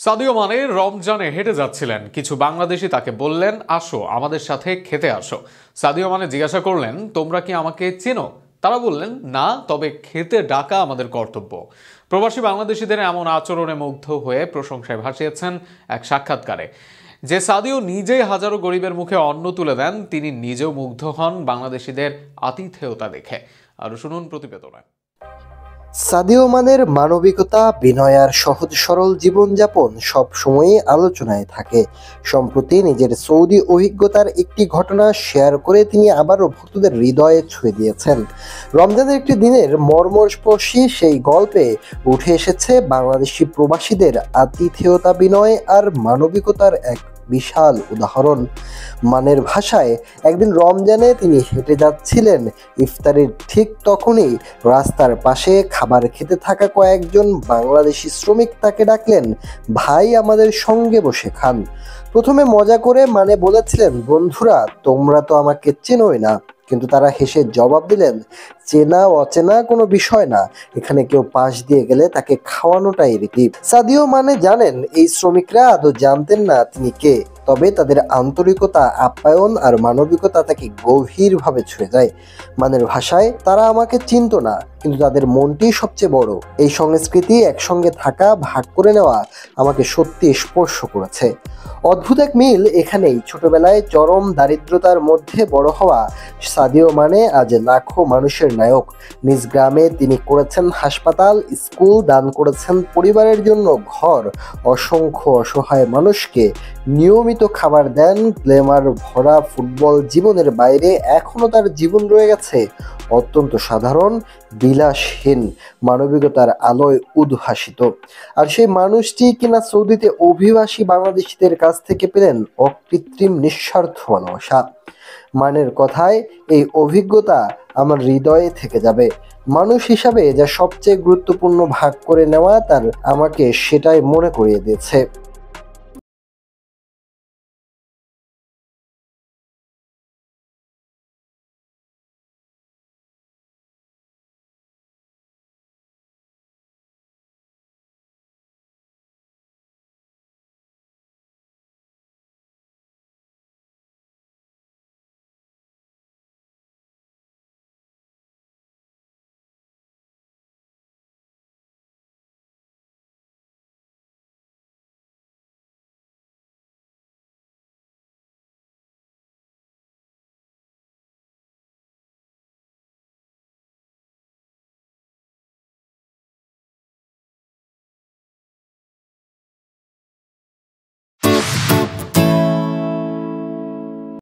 Sadio Mane রমজানে হেঁটে যাচ্ছিলেন, কিছু বাংলাদেশি তাকে বললেন, আসো আমাদের সাথে খেতে আসো। সাদিও মানে জিজ্ঞাসা করলেন, তোমরা কি আমাকে চেনো? তারা বললেন, না, তবে খেতে ডাকা আমাদের কর্তব্য। প্রবাসী বাংলাদেশিদের এমন আচরণে মুগ্ধ হয়ে প্রশংসায় ভাসিয়েছেন এক সাক্ষাৎকারে। যে সাদিও নিজেই হাজারো গরিবের মুখে অন্ন তুলে দেন, তিনি নিজেও মুগ্ধ হন বাংলাদেশিদের আতিথেয়তা দেখে। আরো শুনুন প্রতিবেদনে। সাদিও মানের মানবিকতা, বিনয় আর সহজ সরল জীবনযাপন সব সময়ই আলোচনায় থাকে। সম্প্রতি নিজের সৌদি অভিজ্ঞতার একটি ঘটনা শেয়ার করে তিনি আবারও ভক্তদের হৃদয়ে ছুঁয়ে দিয়েছেন। রমজানের একটি দিনের মর্মস্পর্শী সেই গল্পে উঠে এসেছে বাংলাদেশি প্রবাসীদের আতিথেয়তা, বিনয় আর মানবিকতার এক বিশাল উদাহরণ। মানের ভাষায়, একদিন রমজানে তিনি হেঁটে যাচ্ছিলেন। ইফতারের ঠিক তখনই রাস্তার পাশে খাবার খেতে থাকা কয়েকজন বাংলাদেশি শ্রমিক তাকে ডাকলেন, ভাই আমাদের সঙ্গে বসে খান। প্রথমে মজা করে মানে বলেছিলেন, বন্ধুরা তোমরা তো আমাকে চেনোই না। কিন্তু তারা হেসে জবাব দিলেন, চেনা অচেনা কোনো বিষয় না, এখানে কেউ পাশ দিয়ে গেলে তাকে খাওয়ানোটাই রীতি। সাদিও মানে জানেন এই শ্রমিকরা আদৌ জানতেন না তিনি কে, তবে তাদের আন্তরিকতা, আপ্যায়ন আর মানবিকতা তাকে গভীরভাবে ছুঁয়ে যায়। মানের ভাষায়, তারা আমাকে চিনতো না, কিন্তু তাদের মনটি সবচেয়ে বড়। এই সংস্কৃতি, একসঙ্গে থাকা, ভাগ করে নেওয়া আমাকে সত্যি স্পর্শ করেছে। অদ্ভুত এক মিল এখানেই। ছোটবেলায় চরম দারিদ্রতার মধ্যে বড় হওয়া সাদিও মানে আজ লাখো মানুষের নায়ক। নিজ গ্রামে তিনি করেছেন হাসপাতাল, স্কুল, দান করেছেন পরিবারের জন্য ঘর, অসংখ্য অসহায় মানুষকে নিয়মিত খাবার দেন। গ্ল্যামার ভরা ফুটবল জীবনের বাইরে এখনো তার জীবন রয়ে গেছে অত্যন্ত সাধারণ, বিলাসহীন, মানবিকতার আলোয় উদ্ভাসিত। আর সেই মানুষটি কিনা সৌদিতে অভিবাসী বাংলাদেশিদের কাছ থেকে পেলেন অকৃত্রিম নিঃস্বার্থ ভালোবাসা। মানের কথায়, এই অভিজ্ঞতা আমার হৃদয়ে থেকে যাবে। মানুষ হিসাবে যা সবচেয়ে গুরুত্বপূর্ণ ভাগ করে নেওয়া, তার আমাকে সেটাই মনে করিয়ে দিয়েছে।